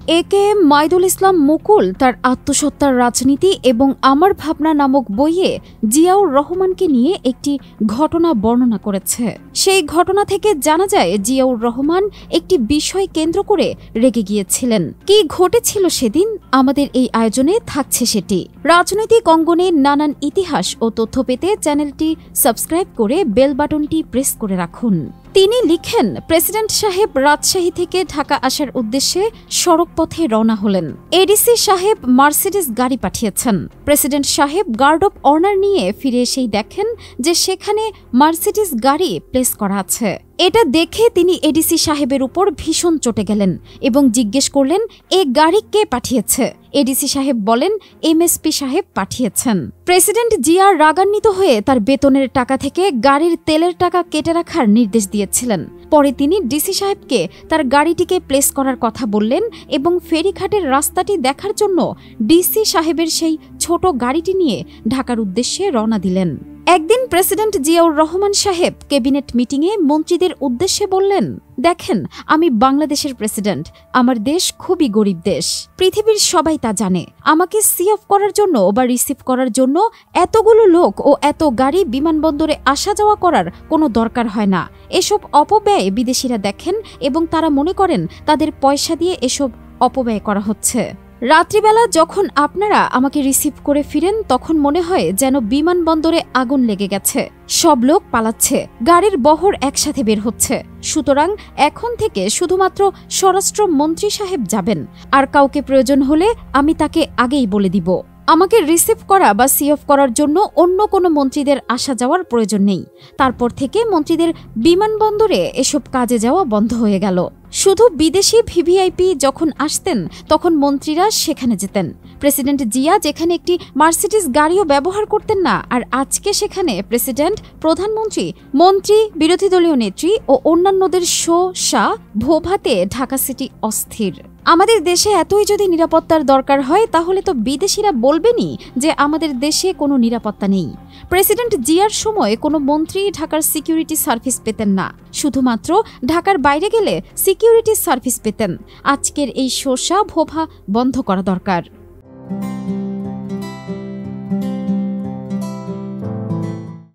AKM Maidul Islam Mukul তার আত্মসত্তার রাজনীতি এবং আমার ভাবনা নামক বইয়ে জিয়াউর রহমানকে নিয়ে একটি ঘটনা বর্ণনা করেছে। সেই ঘটনা থেকে জানা যায় জিয়াউর রহমান একটি বিষয় কেন্দ্র করে রেগে গিয়েছিলেন। কি ঘটেছিল সেদিন আমাদের এই আয়োজনে থাকছে সেটি। রাজনৈতিক অঙ্গনে নানান ইতিহাস ও তথ্য পেতে চ্যানেলটি সাবস্ক্রাইব করে বেল বাটনটি প্রেস করে রাখুন। তিনি লিখেন, প্রেসিডেন্ট সাহেব রাজশাহী থেকে ঢাকা আসার উদ্দেশ্যে সড়ক পথে রওনা হলেন। এডিসি সাহেব মার্সিডিজ গাড়ি পাঠিয়েছেন। প্রেসিডেন্ট সাহেব গার্ড অব অনার নিয়ে ফিরে এসেই দেখেন যে সেখানে মার্সিডিজ গাড়ি প্লেস করা আছে। এটা দেখে তিনি এডিসি সাহেবের উপর ভীষণ চটে গেলেন এবং জিজ্ঞেস করলেন, এ গাড়ি কে পাঠিয়েছে? এডিসি সাহেব বলেন, এমএসপি সাহেব পাঠিয়েছেন। প্রেসিডেন্ট জিয়া রাগান্বিত হয়ে তার বেতনের টাকা থেকে গাড়ির তেলের টাকা কেটে রাখার নির্দেশ দিয়েছিলেন। পরে তিনি ডিসি সাহেবকে তার গাড়িটিকে প্লেস করার কথা বললেন এবং ফেরিঘাটের রাস্তাটি দেখার জন্য ডিসি সাহেবের সেই ছোট গাড়িটি নিয়ে ঢাকার উদ্দেশ্যে রওনা দিলেন। একদিন প্রেসিডেন্ট জিয়াউর রহমান সাহেব ক্যাবিনেট মিটিংয়ে মন্ত্রীদের উদ্দেশ্যে বললেন, দেখেন, আমি বাংলাদেশের প্রেসিডেন্ট। আমার দেশ খুবই গরিব দেশ, পৃথিবীর সবাই তা জানে। আমাকে সি অফ করার জন্য বা রিসিভ করার জন্য এতগুলো লোক ও এত গাড়ি বিমানবন্দরে আসা যাওয়া করার কোনো দরকার হয় না। এসব অপব্যয় বিদেশিরা দেখেন এবং তারা মনে করেন তাদের পয়সা দিয়ে এসব অপব্যয় করা হচ্ছে। রাত্রিবেলা যখন আপনারা আমাকে রিসিভ করে ফিরেন তখন মনে হয় যেন বিমানবন্দরে আগুন লেগে গেছে, সব লোক পালাচ্ছে, গাড়ির বহর একসাথে বের হচ্ছে। সুতরাং এখন থেকে শুধুমাত্র স্বরাষ্ট্র মন্ত্রী সাহেব যাবেন, আর কাউকে প্রয়োজন হলে আমি তাকে আগেই বলে দিব। আমাকে রিসিভ করা বা সি অফ করার জন্য অন্য কোনো মন্ত্রীদের আসা যাওয়ার প্রয়োজন নেই। তারপর থেকে মন্ত্রীদের বিমানবন্দরে এসব কাজে যাওয়া বন্ধ হয়ে গেল। শুধু বিদেশি ভিভিআইপি যখন আসতেন তখন মন্ত্রীরা সেখানে যেতেন। প্রেসিডেন্ট জিয়া যেখানে একটি মার্সিডিজ গাড়িও ব্যবহার করতেন না, আর আজকে সেখানে প্রেসিডেন্ট, প্রধানমন্ত্রী, মন্ত্রী, বিরোধী দলীয় নেত্রী ও অন্যান্যদের শো শা ভোভাতে ঢাকা সিটি অস্থির। আমাদের দেশে এতই যদি নিরাপত্তার দরকার হয় তাহলে তো বিদেশিরা বলবেনই যে আমাদের দেশে কোনো নিরাপত্তা নেই। প্রেসিডেন্ট জিয়ার সময় কোনো মন্ত্রী ঢাকার সিকিউরিটি সার্ভিস পেতেন না, শুধুমাত্র ঢাকার বাইরে গেলে সিকিউরিটি সার্ভিস পেতেন। আজকের এই শোষা ভোভা বন্ধ করা দরকার।